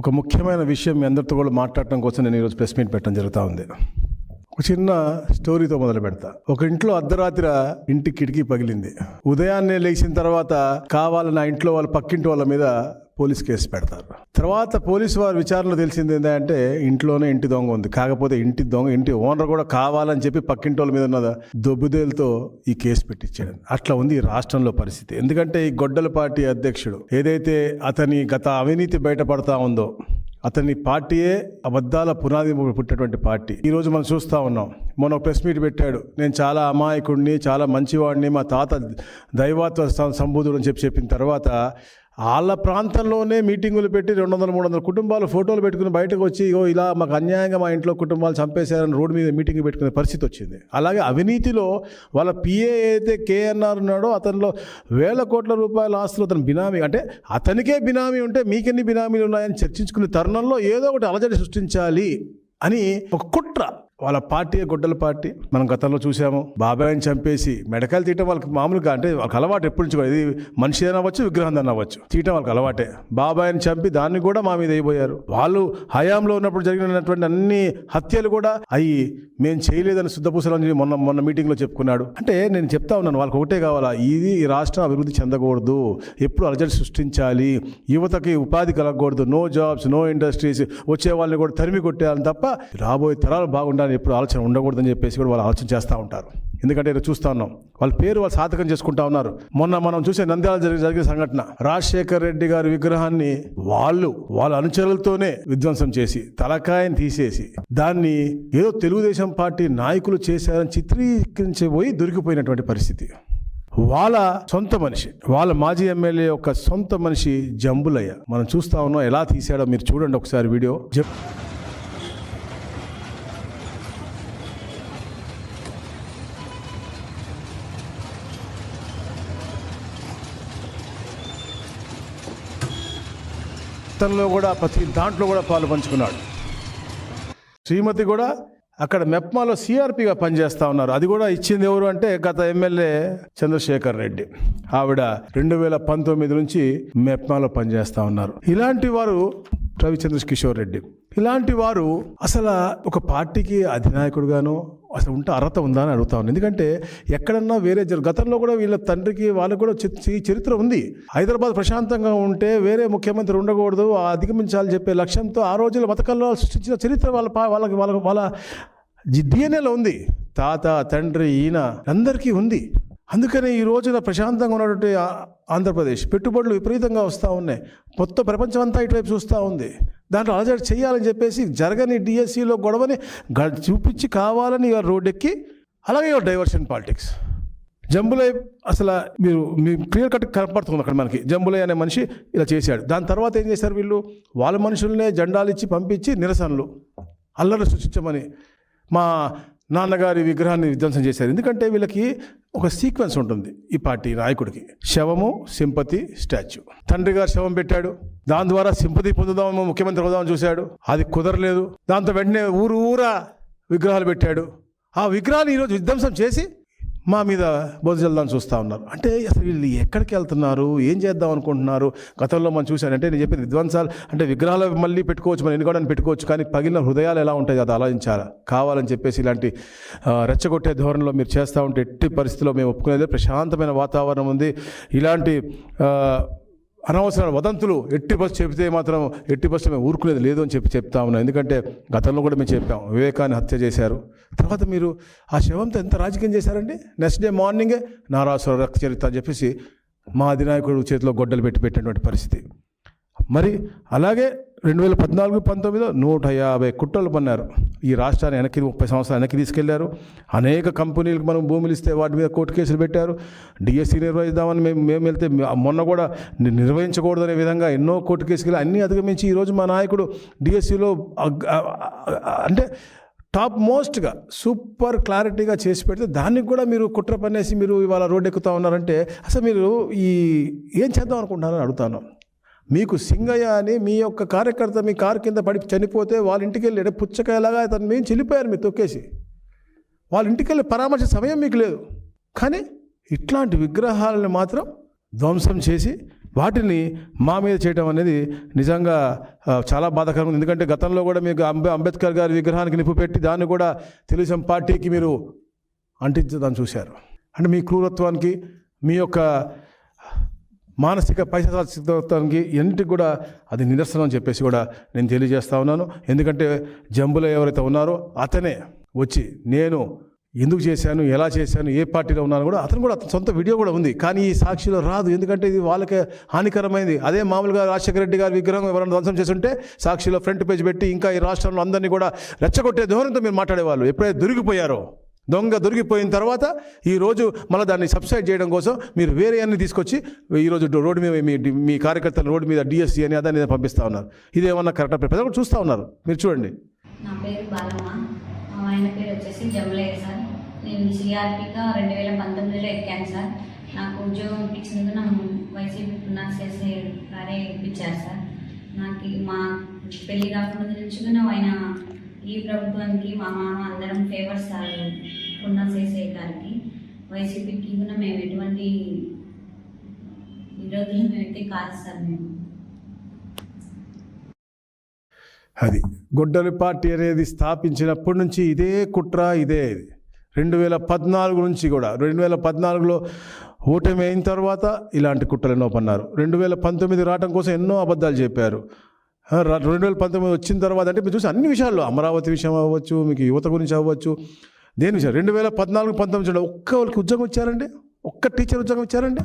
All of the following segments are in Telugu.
ఒక ముఖ్యమైన విషయం మీ అందరితో కూడా మాట్లాడటం కోసం నేను ఈరోజు ప్రెస్ మీట్ పెట్టడం జరుగుతూ ఉంది. ఒక చిన్న స్టోరీతో మొదలు పెడతా. ఒక ఇంట్లో అర్ధరాత్రి ఇంటి కిటికీ పగిలింది. ఉదయాన్నే లేచిన తర్వాత కావాలని ఆ ఇంట్లో వాళ్ళ పక్కింటి వాళ్ళ మీద పోలీస్ కేసు పెడతారు. తర్వాత పోలీసు వారి విచారణలో తెలిసింది ఏంటంటే ఇంట్లోనే ఇంటి దొంగ ఉంది. కాకపోతే ఇంటి ఓనర్ కూడా కావాలని చెప్పి పక్కింటి వాళ్ళ మీద ఉన్న దొబ్బుదేలతో ఈ కేసు పెట్టించాడు. అట్లా ఉంది ఈ రాష్ట్రంలో పరిస్థితి. ఎందుకంటే ఈ గొడ్డల పార్టీ అధ్యక్షుడు ఏదైతే అతని గత అవినీతి బయటపడతా ఉందో, అతని పార్టీయే అబద్ధాల పునాది పుట్టినటువంటి పార్టీ. ఈ రోజు మనం చూస్తూ ఉన్నాం. మొన్న ప్రెస్ మీట్ పెట్టాడు. నేను చాలా అమాయకుడిని, చాలా మంచివాడిని, మా తాత దైవత్వ సంబూధుడు అని చెప్పిన తర్వాత వాళ్ళ ప్రాంతంలోనే మీటింగులు పెట్టి 200-300 కుటుంబాలు ఫోటోలు పెట్టుకుని బయటకు వచ్చి ఇలా మాకు అన్యాయంగా మా ఇంట్లో కుటుంబాలు చంపేశారని రోడ్డు మీద మీటింగ్ పెట్టుకునే పరిస్థితి వచ్చింది. అలాగే అవినీతిలో వాళ్ళ పిఏ అయితే కేఎన్ఆర్ ఉన్నాడో అతనిలో వేల కోట్ల రూపాయల ఆస్తులు అతను బినామీ, అంటే అతనికే బినామీ ఉంటే మీకెన్ని బినామీలు ఉన్నాయని చర్చించుకునే తరుణంలో ఏదో ఒకటి అలజడి సృష్టించాలి అని ఒక కుట్ర. వాళ్ళ పార్టీ గొడ్డల పార్టీ మనం గతంలో చూసాము. బాబాయిని చంపేసి మెడకాయలు తీయటం వాళ్ళకి మామూలుగా, అంటే వాళ్ళకి అలవాటు ఎప్పటి నుంచి కూడా. ఇది మనిషి అవ్వచ్చు, విగ్రహం అవ్వచ్చు, తీయటం వాళ్ళకి అలవాటే. బాబాయిని చంపి దాన్ని కూడా మా మీద అయిపోయారు. వాళ్ళు హయాంలో ఉన్నప్పుడు జరిగినటువంటి అన్ని హత్యలు కూడా అవి మేము చేయలేదని శుద్ధపూసలని మొన్న మీటింగ్లో చెప్పుకున్నాడు. అంటే నేను చెప్తా ఉన్నాను, వాళ్ళకి ఒకటే కావాలా, ఇది ఈ రాష్ట్రం అభివృద్ధి చెందకూడదు, ఎప్పుడు అలజడి సృష్టించాలి, యువతకి ఉపాధి కలగకూడదు, నో జాబ్స్, నో ఇండస్ట్రీస్, వచ్చే వాళ్ళని కూడా తరిమి కొట్టేయాలని తప్ప రాబోయే తరాలు బాగుండాలి ఎప్పుడు ఆలోచన ఉండకూడదని చెప్పేసి కూడా వాళ్ళు ఆలోచన చేస్తూ ఉంటారు. ఎందుకంటే ఇక్కడ చూస్తూ ఉన్నాం, వాళ్ళ పేరు వాళ్ళు సాధకం చేసుకుంటా ఉన్నారు. మొన్న మనం చూసే నంద్యాల జరిగిన సంఘటన, రాజశేఖర్ రెడ్డి గారి విగ్రహాన్ని వాళ్ళ అనుచరులతోనే విధ్వంసం చేసి తలకాయని తీసేసి దాన్ని ఏదో తెలుగుదేశం పార్టీ నాయకులు చేశారని చిత్రీకరించిపోయి దొరికిపోయినటువంటి పరిస్థితి. వాళ్ళ సొంత మనిషి, వాళ్ళ మాజీ ఎమ్మెల్యే యొక్క సొంత మనిషి జంబులయ్య మనం చూస్తా ఉన్నాం. ఎలా తీసాడో మీరు చూడండి ఒకసారి వీడియో. లో కూడా ప్రతి దాంట్లో కూడా పాలు పంచుకున్నాడు. శ్రీమతి కూడా అక్కడ మెప్మాలో సిఆర్పిగా పనిచేస్తూ ఉన్నారు. అది కూడా ఇచ్చింది ఎవరు అంటే గత ఎమ్మెల్యే చంద్రశేఖర్ రెడ్డి. ఆవిడ 2019 నుంచి మెప్మాలో పనిచేస్తూ ఉన్నారు. ఇలాంటి వారు రవిచంద్ర కిషోర్ రెడ్డి, ఇలాంటి వారు అసలు ఒక పార్టీకి అధినాయకుడుగాను అసలు ఉంటే అర్హత ఉందా అని అడుగుతా ఉన్నాను. ఎందుకంటే ఎక్కడన్నా వేరే గతంలో కూడా వీళ్ళ తండ్రికి వాళ్ళకు కూడా చరిత్ర ఉంది. హైదరాబాద్ ప్రశాంతంగా ఉంటే వేరే ముఖ్యమంత్రి ఉండకూడదు, అధిగమించాలని చెప్పే లక్ష్యంతో ఆ రోజుల్లో మతకల్లో సృష్టించిన చరిత్ర వాళ్ళ డిఎన్ఏలో ఉంది. తాత, తండ్రి, ఈయన అందరికీ ఉంది. అందుకని ఈ రోజున ప్రశాంతంగా ఉన్నటువంటి ఆంధ్రప్రదేశ్ పెట్టుబడులు విపరీతంగా వస్తూ ఉన్నాయి. మొత్తం ప్రపంచం అంతా ఇటువైపు చూస్తూ ఉంది. దాంట్లో అలజడి చేయాలని చెప్పేసి జరగని డిఎస్సిలో గొడవని చూపించి కావాలని ఇవాళ రోడ్డెక్కి, అలాగే ఇవాళ డైవర్షన్ పాలిటిక్స్. జంబులయ్య అసలు మీరు క్లియర్ కట్ కనపడుతుంది అక్కడ మనకి. జంబులయ్య అనే మనిషి ఇలా చేశాడు. దాని తర్వాత ఏం చేశారు వీళ్ళు, వాళ్ళ మనుషులనే జెండాలు ఇచ్చి పంపించి నిరసనలు, అల్లరి సృష్టించమని మా నాన్నగారి విగ్రహాన్ని విధ్వంసం చేశారు. ఎందుకంటే వీళ్ళకి ఒక సీక్వెన్స్ ఉంటుంది ఈ పార్టీ నాయకుడికి. శవము, సింపతి, స్టాచ్యూ. తండ్రి గారు శవం పెట్టాడు, దాని ద్వారా సింపతి పొందుదాము, ముఖ్యమంత్రి అవుదామని చూశాడు, అది కుదరలేదు. దాంతో వెంటనే ఊరా విగ్రహాలు పెట్టాడు. ఆ విగ్రహాలు ఈరోజు విధ్వంసం చేసి మా మీద బొజ్జల్దాన్ని చూస్తూ ఉన్నారు. అంటే అసలు వీళ్ళు ఎక్కడికి వెళ్తున్నారు, ఏం చేద్దాం అనుకుంటున్నారు? గతంలో మనం చూశానంటే నేను చెప్పేది విధ్వంసాలు అంటే విగ్రహాలు మళ్ళీ పెట్టుకోవచ్చు, మనం ఎన్నుకోవడానికి పెట్టుకోవచ్చు, కానీ పగిలిన హృదయాలు ఎలా ఉంటాయి అది ఆలోచించాలి. కావాలని చెప్పేసి ఇలాంటి రెచ్చగొట్టే ధోరణిలో మీరు చేస్తూ ఉంటే ఎట్టి పరిస్థితిలో మేము ఒప్పుకునేది. ప్రశాంతమైన వాతావరణం ఉంది. ఇలాంటి అనవసరమైన వదంతులు ఎట్టి బస్సు చెబితే మాత్రం ఎట్టి బస్సు మేము ఊరుకునేది లేదు అని చెప్తా ఉన్నాం. ఎందుకంటే గతంలో కూడా మేము చెప్పాం, వివేకాన్ని హత్య చేశారు. తర్వాత మీరు ఆ శవంతో ఎంత రాజకీయం చేశారండి. నెక్స్ట్ డే మార్నింగే నారాసుర రక్త చరిత్ర అని చెప్పేసి మా అధినాయకుడు చేతిలో గొడ్డలు పెట్టినటువంటి పరిస్థితి. మరి అలాగే 2014-19లో 150 కుట్రలు పన్నారు. ఈ రాష్ట్రాన్ని 30 సంవత్సరాలు వెనక్కి తీసుకెళ్లారు. అనేక కంపెనీలకు మనం భూములు ఇస్తే వాటి మీద కోర్టు కేసులు పెట్టారు. డిఎస్సి నిర్వహిద్దామని మేము వెళ్తే మొన్న కూడా నిర్వహించకూడదనే విధంగా ఎన్నో కోర్టు కేసులు అన్నీ అధిగమించి ఈరోజు మా నాయకుడు డిఎస్సిలో అంటే టాప్ మోస్ట్గా సూపర్ క్లారిటీగా చేసి పెడితే దానికి కూడా మీరు కుట్ర పనేసి మీరు ఇవాళ రోడ్డు ఎక్కుతూ ఉన్నారంటే అసలు మీరు ఏం చేద్దాం అనుకుంటున్నారని అడుగుతాను. మీకు సింగయ్య అని మీ యొక్క కార్యకర్త మీ కారు కింద పడి చనిపోతే వాళ్ళ ఇంటికి వెళ్ళి పుచ్చకాయలాగా అతను మేము చెల్లిపోయారు మీరు తొక్కేసి. వాళ్ళ ఇంటికి వెళ్ళి పరామర్శ సమయం మీకు లేదు. కానీ ఇట్లాంటి విగ్రహాలను మాత్రం ధ్వంసం చేసి వాటిని మా మీద చేయడం అనేది నిజంగా చాలా బాధాకరం. ఎందుకంటే గతంలో కూడా మీకు అంబేద్కర్ గారి విగ్రహానికి నిప్పు పెట్టి దాన్ని కూడా తెలుగుదేశం పార్టీకి మీరు అంటించదని చూశారు. అంటే మీ క్రూరత్వానికి, మీ యొక్క మానసిక పైశాచికత్వానికి ఎన్నిటికి కూడా అది నిదర్శనం అని చెప్పేసి కూడా నేను తెలియజేస్తా ఉన్నాను. ఎందుకంటే జంబులో ఎవరైతే ఉన్నారో అతనే వచ్చి నేను ఎందుకు చేశాను, ఎలా చేశాను, ఏ పార్టీలో ఉన్నాను కూడా అతను సొంత వీడియో కూడా ఉంది. కానీ ఈ సాక్షిలో రాదు, ఎందుకంటే ఇది వాళ్ళకే హానికరమైంది. అదే మామూలుగా రాజశేఖర రెడ్డి గారి విగ్రహం ఎవరైనా ధ్వంసం చేస్తుంటే సాక్షిలో ఫ్రంట్ పేజ్ పెట్టి ఇంకా ఈ రాష్ట్రంలో అందరినీ కూడా రెచ్చగొట్టే ధోరణితో మీరు మాట్లాడేవాళ్ళు. ఎప్పుడైతే దొరికిపోయారో, దొరికిపోయిన తర్వాత ఈరోజు మళ్ళీ దాన్ని సబ్సైడ్ చేయడం కోసం మీరు వేరే అన్ని తీసుకొచ్చి ఈరోజు రోడ్డు మీద మీ కార్యకర్తలు రోడ్డు మీద డిఎస్సీ అని అదాన్ని పంపిస్తూ ఉన్నారు. ఇదేమన్నా కరెక్టా? ప్రజలు కూడా చూస్తూ ఉన్నారు, మీరు చూడండి. నా పేరు బాలమ్మ, మా ఆయన పేరు వచ్చేసి జంబులయ్య సార్. నేను సిఆర్పిగా 2019లో ఎక్కాను సార్. నాకు ఉద్యోగం ఇప్పించినందుకు నా వైసీపీ పునఃసేసే గారే ఇప్పించారు సార్. నాకు మా పెళ్లి కాకముందు నుంచి కూడా ఆయన ఈ ప్రభుత్వానికి మా మామ అందరం ఫేవర్స్ సార్. పునఃసేసే గారికి వైసీపీకి కూడా మేము ఎటువంటి విరోధులు మేమైతే కాదు సార్. మేము అది గొడ్డలి పార్టీ అనేది స్థాపించినప్పటి నుంచి ఇదే కుట్ర, ఇదే 2014 నుంచి కూడా 2014లో ఓటమి అయిన తర్వాత ఇలాంటి కుట్రలు ఎన్నో పన్నారు. 2019 రావడం కోసం ఎన్నో అబద్ధాలు చెప్పారు. 2019 వచ్చిన తర్వాత అంటే మీరు చూసి అన్ని విషయాల్లో, అమరావతి విషయం అవ్వచ్చు, మీకు యువత గురించి అవ్వచ్చు, దేని విషయం 2014-19 ఒక్కరికి ఉద్యోగం ఇచ్చారండి? ఒక్క టీచర్ ఉద్యోగం ఇచ్చారండి?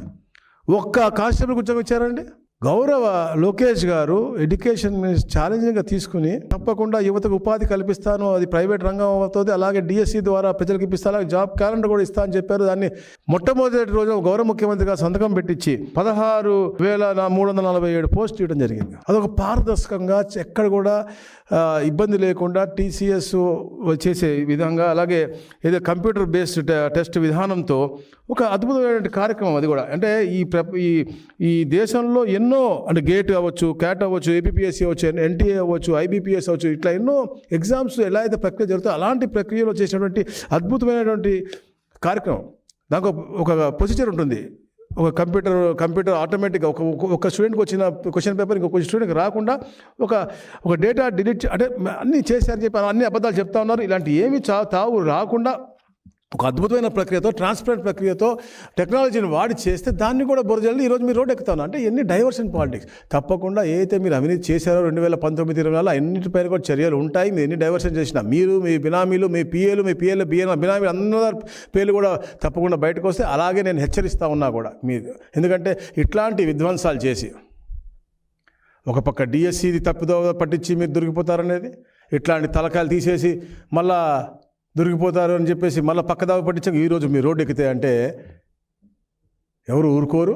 ఒక్క కానిస్టేబుల్కి ఉద్యోగం ఇచ్చారండి? గౌరవ లోకేష్ గారు ఎడ్యుకేషన్ ఛాలెంజింగ్గా తీసుకుని తప్పకుండా యువతకు ఉపాధి కల్పిస్తాను, అది ప్రైవేట్ రంగం అవుతుంది, అలాగే డిఎస్సి ద్వారా ప్రజలకు ఇప్పిస్తా, అలాగే జాబ్ క్యాలెండర్ కూడా ఇస్తా అని చెప్పారు. దాన్ని మొట్టమొదటి రోజు గౌరవ ముఖ్యమంత్రిగా సంతకం పెట్టించి 16,347 పోస్టులు ఇవ్వడం జరిగింది. అదొక పారదర్శకంగా ఎక్కడ కూడా ఇబ్బంది లేకుండా టీసీఎస్ చేసే విధంగా, అలాగే ఏదో కంప్యూటర్ బేస్డ్ టెస్ట్ విధానంతో ఒక అద్భుతమైన కార్యక్రమం అది కూడా. అంటే ఈ దేశంలో ఎన్నో, అంటే గేట్ అవ్వచ్చు, క్యాట్ అవ్వచ్చు, ఏపీపీఎస్సీ అవ్వచ్చు, ఎన్టీఏ అవ్వచ్చు, ఐబీపీఎస్ అవ్వచ్చు, ఇట్లా ఎన్నో ఎగ్జామ్స్ ఎలా అయితే ప్రక్రియ జరుగుతుందో అలాంటి ప్రక్రియలో చేసినటువంటి అద్భుతమైనటువంటి కార్యక్రమం. దానికి ఒక ప్రొసీజర్ ఉంటుంది. ఒక కంప్యూటర్ ఆటోమేటిక్గా ఒక స్టూడెంట్కి వచ్చిన క్వశ్చన్ పేపర్ ఇంకొక స్టూడెంట్కి రాకుండా ఒక డేటా డిలీట్, అంటే అన్నీ చేశారని చెప్పి అన్ని అబద్ధాలు చెప్తా ఉన్నారు. ఇలాంటి ఏమి తావు రాకుండా ఒక అద్భుతమైన ప్రక్రియతో, ట్రాన్స్పరెంట్ ప్రక్రియతో టెక్నాలజీని వాడి చేస్తే దాన్ని కూడా బురజల్లి ఈరోజు మీరు రోడ్ ఎక్కుతాను అంటే ఎన్ని డైవర్షన్ పాలిటిక్స్. తప్పకుండా ఏదైతే మీరు అవినీతి చేశారో 2019-20 అన్నింటిపైన కూడా చర్యలు ఉంటాయి. మీరు ఎన్ని డైవర్షన్ చేసినా, మీరు, మీ బినామీలు, మీ పిఏలు, బినామీలు అందరి పేర్లు కూడా తప్పకుండా బయటకు వస్తే, అలాగే నేను హెచ్చరిస్తూ ఉన్నా కూడా మీరు. ఎందుకంటే ఇట్లాంటి విధ్వంసాలు చేసి ఒక పక్క డిఎస్సిది తప్పుదో పట్టించి మీరు దొరికిపోతారనేది, ఇట్లాంటి తలకాయలు తీసేసి మళ్ళా దొరికిపోతారు అని చెప్పేసి మళ్ళీ పక్కదావ పట్టించాక ఈరోజు మీరు రోడ్డు ఎక్కితే అంటే ఎవరు ఊరుకోరు.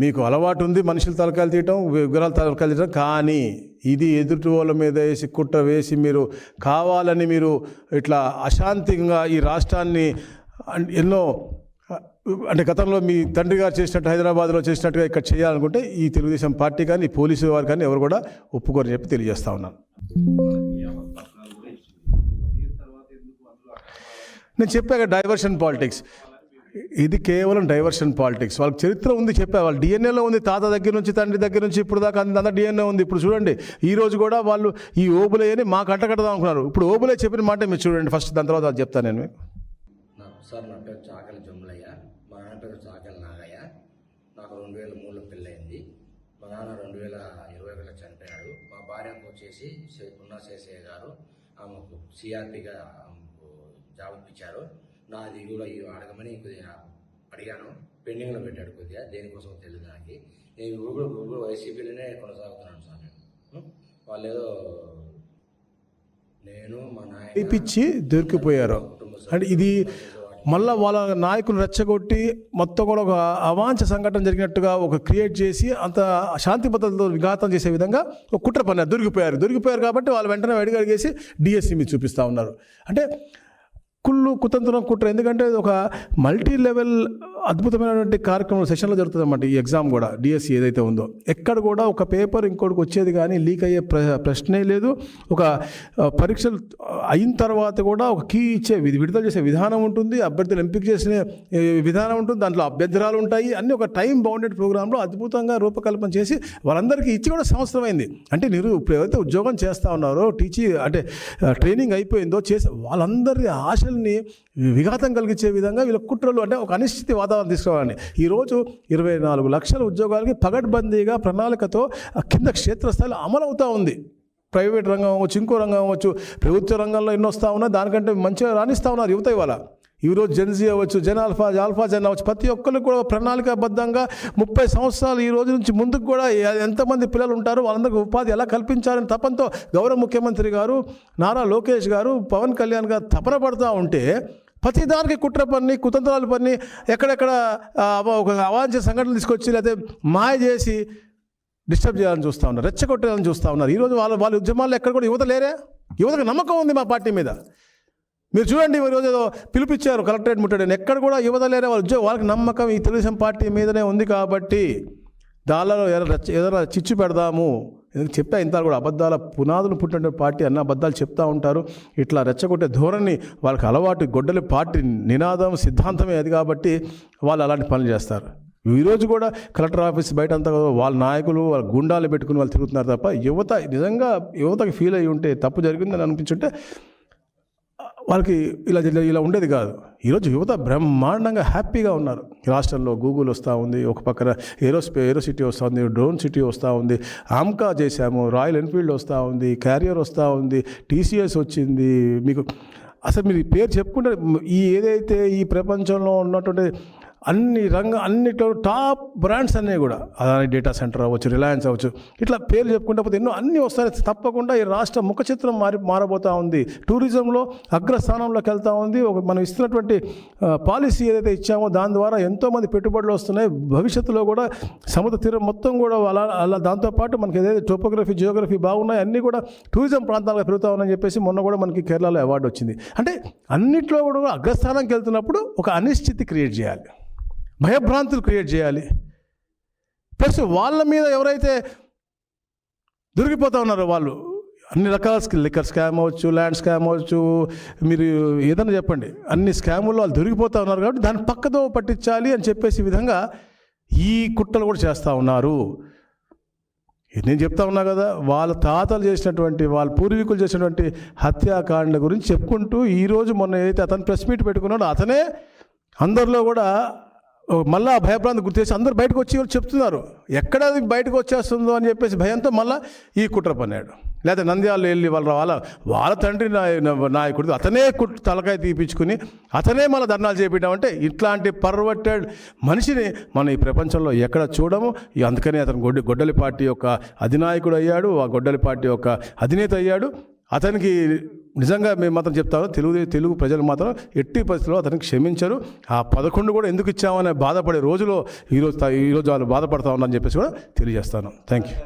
మీకు అలవాటు ఉంది మనుషుల తలకాయలు తీయటం, విగ్రహాల తలకాయలు తీయటం, కానీ ఇది ఎదుటి వాళ్ళ మీద వేసి కుట్ర వేసి మీరు కావాలని మీరు ఇట్లా అశాంతిగా ఈ రాష్ట్రాన్ని ఎన్నో, అంటే గతంలో మీ తండ్రి గారు చేసినట్టు హైదరాబాద్లో చేసినట్టుగా ఇక్కడ చేయాలనుకుంటే ఈ తెలుగుదేశం పార్టీ కానీ, ఈ పోలీసు వారు కానీ ఎవరు కూడా ఒప్పుకోరని చెప్పి తెలియజేస్తా ఉన్నాను. నేను చెప్పాక డైవర్షన్ పాలిటిక్స్, ఇది కేవలం డైవర్షన్ పాలిటిక్స్. వాళ్ళకి చరిత్ర ఉంది, చెప్పా, వాళ్ళ డిఎన్ఏలో ఉంది, తాత దగ్గర నుంచి తండ్రి దగ్గర నుంచి ఇప్పుడు దాకా అంత డిఎన్ఏ ఉంది. ఇప్పుడు చూడండి, ఈ రోజు కూడా వాళ్ళు ఈ ఓబులే అని మాకు అంటకడదాం అనుకున్నారు. ఇప్పుడు ఓబులే చెప్పిన మాట మీరు చూడండి ఫస్ట్, దాని తర్వాత అది చెప్తాను నేను మీకు. సార్, నా పేరు చాకలి జంబులయ్య, మా నాన్న పేరు చాకలి నాగయ్య. నాకు 2003లో పెళ్ళయింది. మా నాన్న 2021లో చనిపోయాడు. మా భార్యకు వచ్చేసి పునఃసేసే గారు ఆమెకు సిఆర్పిగా జాబ్ ఇప్పించారు. నాది కూడా అడగమని కొద్దిగా అడిగాను, పెండింగ్లో పెట్టాడు కొద్దిగా, దేనికోసం తెలియదు నాకు. నేను ఇప్పుడు వైసీపీలోనే కొనసాగుతున్నాను సార్. వాళ్ళు ఏదో నేను మా నాయన ఇప్పించి దొరికిపోయారు అంటే ఇది మళ్ళీ వాళ్ళ నాయకులు రెచ్చగొట్టి మొత్తం కూడా ఒక అవాంఛ సంఘటన జరిగినట్టుగా ఒక క్రియేట్ చేసి అంత శాంతి భద్రతతో విఘాతం చేసే విధంగా ఒక కుట్ర పన్నారు. దొరికిపోయారు కాబట్టి వాళ్ళు వెంటనే అడిగేసి డిఎస్సి మీద చూపిస్తూ ఉన్నారు. అంటే కుతంత్రం కుట్ర. ఎందుకంటే ఒక మల్టీ లెవెల్ అద్భుతమైనటువంటి కార్యక్రమం సెషన్లో జరుగుతుంది అన్నమాట. ఈ ఎగ్జామ్ కూడా డిఎస్సి ఏదైతే ఉందో ఎక్కడ కూడా ఒక పేపర్ ఇంకోటికి వచ్చేది కానీ లీక్ అయ్యే ప్రశ్నే లేదు. ఒక పరీక్షలు అయిన తర్వాత కూడా ఒక కీ ఇచ్చే విడుదల చేసే విధానం ఉంటుంది, అభ్యర్థులు ఎంపిక చేసిన విధానం ఉంటుంది, దాంట్లో అభ్యర్థరాలు ఉంటాయి, అన్నీ ఒక టైం బౌండెడ్ ప్రోగ్రాంలో అద్భుతంగా రూపకల్పన చేసి వాళ్ళందరికీ ఇచ్చి కూడా సంవత్సరం అయింది. అంటే ఇప్పుడు ఎవరైతే ఉద్యోగం చేస్తూ ఉన్నారో అంటే ట్రైనింగ్ అయిపోయిందో చేసి వాళ్ళందరి ఆశల్ని విఘాతం కలిగించే విధంగా వీళ్ళ కుట్రలు, అంటే ఒక అనిశ్చితి వాతావరణం తీసుకురావాలని ఈరోజు 24 లక్షల ఉద్యోగాలకి పగడ్బందీగా ప్రణాళికతో కింద క్షేత్రస్థాయిలో అమలవుతూ ఉంది. ప్రైవేట్ రంగం అవ్వచ్చు, ఇంకో రంగం అవ్వచ్చు, ప్రభుత్వ రంగంలో ఎన్ని వస్తూ ఉన్నాయి, దానికంటే మంచిగా రాణిస్తూ ఉన్నారు యువత. ఇవాళ ఈరోజు జెన్జీ అవ్వచ్చు, ఆల్ఫా జెన్ అవ్వచ్చు, ప్రతి ఒక్కరికి కూడా ప్రణాళికాబద్ధంగా 30 సంవత్సరాలు ఈ రోజు నుంచి ముందుకు కూడా ఎంతమంది పిల్లలు ఉంటారో వాళ్ళందరికీ ఉపాధి ఎలా కల్పించాలని తపనతో గౌరవ ముఖ్యమంత్రి గారు నారా లోకేష్ గారు, పవన్ కళ్యాణ్ గారు తపన పడుతూ ఉంటే ప్రతి దానికి కుట్ర పని, కుతంత్రాలు పని, ఎక్కడెక్కడ ఒక అవాంఛనీయ సంఘటనలు తీసుకొచ్చి లేకపోతే మాయ చేసి డిస్టర్బ్ చేయాలని చూస్తూ ఉన్నారు, రెచ్చగొట్టాలని చూస్తూ ఉన్నారు. ఈరోజు వాళ్ళ ఉద్యమాల్లో ఎక్కడ కూడా యువత లేరే. యువతకు నమ్మకం ఉంది మా పార్టీ మీద. మీరు చూడండి, ఈరోజు ఏదో పిలిపించారు కలెక్టరేట్ ముట్టడని, ఎక్కడ కూడా యువత లేరే. వాళ్ళకి నమ్మకం ఈ తెలుగుదేశం పార్టీ మీదనే ఉంది. కాబట్టి దానిలో ఏదైనా చిచ్చు పెడదాము ఎందుకు చెప్పా, ఇంత కూడా అబద్ధాల పునాదులు పుట్టిన పార్టీ అన్న అబద్ధాలు చెప్తూ ఉంటారు. ఇట్లా రెచ్చగొట్టే ధోరణి వాళ్ళకి అలవాటు. గొడ్డలి పార్టీ నినాదం సిద్ధాంతమే అది. కాబట్టి వాళ్ళు అలాంటి పనులు చేస్తారు. ఈరోజు కూడా కలెక్టర్ ఆఫీస్ బయట అంతా వాళ్ళ నాయకులు వాళ్ళ గుండాలు పెట్టుకుని వాళ్ళు తిరుగుతున్నారు తప్ప యువత నిజంగా యువతకి ఫీల్ అయ్యి ఉంటే, తప్పు జరిగిందని అనిపించుంటే వాళ్ళకి ఇలా ఉండేది కాదు. ఈరోజు యువత బ్రహ్మాండంగా హ్యాపీగా ఉన్నారు. రాష్ట్రంలో గూగుల్ వస్తూ ఉంది, ఒక పక్కన ఏరో సిటీ వస్తూ ఉంది, డ్రోన్ సిటీ వస్తూ ఉంది, ఆమ్కా చేశాము, రాయల్ ఎన్ఫీల్డ్ వస్తూ ఉంది, క్యారియర్ వస్తూ ఉంది, టీసీఎస్ వచ్చింది. మీకు అసలు మీరు పేరు చెప్పుకుంటే ఏదైతే ఈ ప్రపంచంలో ఉన్నటువంటి అన్నిట్లో టాప్ బ్రాండ్స్ అన్నీ కూడా అదాని డేటా సెంటర్ అవ్వచ్చు, రిలయన్స్ అవ్వచ్చు, ఇట్లా పేర్లు చెప్పుకుంటే పోతే ఎన్నో అన్నీ వస్తాయి. తప్పకుండా ఈ రాష్ట్ర ముఖ చిత్రం మారబోతూ ఉంది. టూరిజంలో అగ్రస్థానంలోకి వెళ్తూ ఉంది. మనం ఇస్తున్నటువంటి పాలసీ ఏదైతే ఇచ్చామో దాని ద్వారా ఎంతోమంది పెట్టుబడులు వస్తున్నాయి. భవిష్యత్తులో కూడా సముద్ర తీరం మొత్తం కూడా అలా దాంతోపాటు మనకి ఏదైతే టోపోగ్రఫీ, జియోగ్రఫీ బాగున్నాయి, అన్నీ కూడా టూరిజం ప్రాంతాలుగా పెరుగుతా ఉన్నాయని చెప్పేసి మొన్న కూడా మనకి కేరళలో అవార్డు వచ్చింది. అంటే అన్నిట్లో కూడా అగ్రస్థానానికి వెళ్తున్నప్పుడు ఒక అనిశ్చితి క్రియేట్ చేయాలి, భయభ్రాంతులు క్రియేట్ చేయాలి. ప్లస్ వాళ్ళ మీద ఎవరైతే దొరికిపోతూ ఉన్నారో వాళ్ళు అన్ని రకాల లిక్కర్ స్కామ్ అవ్వచ్చు, ల్యాండ్ స్కామ్ అవ్వచ్చు, మీరు ఏదైనా చెప్పండి, అన్ని స్కాముల్లో వాళ్ళు దొరికిపోతూ ఉన్నారు. కాబట్టి దాన్ని పక్కదో పట్టించాలి అని చెప్పేసి విధంగా ఈ కుట్రలు కూడా చేస్తూ ఉన్నారు. నేను చెప్తా ఉన్నా కదా, వాళ్ళ తాతలు చేసినటువంటి, వాళ్ళ పూర్వీకులు చేసినటువంటి హత్యాకాండ గురించి చెప్పుకుంటూ ఈరోజు మొన్న ఏదైతే అతను ప్రెస్ మీట్ పెట్టుకున్నాడో అతనే అందరిలో కూడా మళ్ళీ భయభ్రాంతి గుర్తేసి అందరూ బయటకు వచ్చి చెప్తున్నారు. ఎక్కడ అది బయటకు వచ్చేస్తుందో అని చెప్పేసి భయంతో మళ్ళీ ఈ కుట్ర పన్నాడు. లేకపోతే నంద్యాలలో వెళ్ళి వాళ్ళ తండ్రి నాయకుడు అతనే తలకాయ తీపించుకుని అతనే మళ్ళీ ధర్నాలు చేపించామంటే ఇట్లాంటి పర్వర్టెడ్ మనిషిని మనం ఈ ప్రపంచంలో ఎక్కడ చూడము. అందుకని అతను గొడ్డలి పార్టీ యొక్క అధినాయకుడు అయ్యాడు, ఆ గొడ్డలి పార్టీ యొక్క అధినేత అయ్యాడు. అతనికి నిజంగా మేము మాత్రం చెప్తాను, తెలుగు ప్రజలు మాత్రం ఎట్టి పరిస్థితుల్లో అతనికి క్షమించరు. ఆ 11 కూడా ఎందుకు ఇచ్చామనే బాధపడే రోజులో ఈరోజు వాళ్ళు బాధపడతా ఉన్నారని చెప్పేసి కూడా తెలియజేస్తాను. Thank you.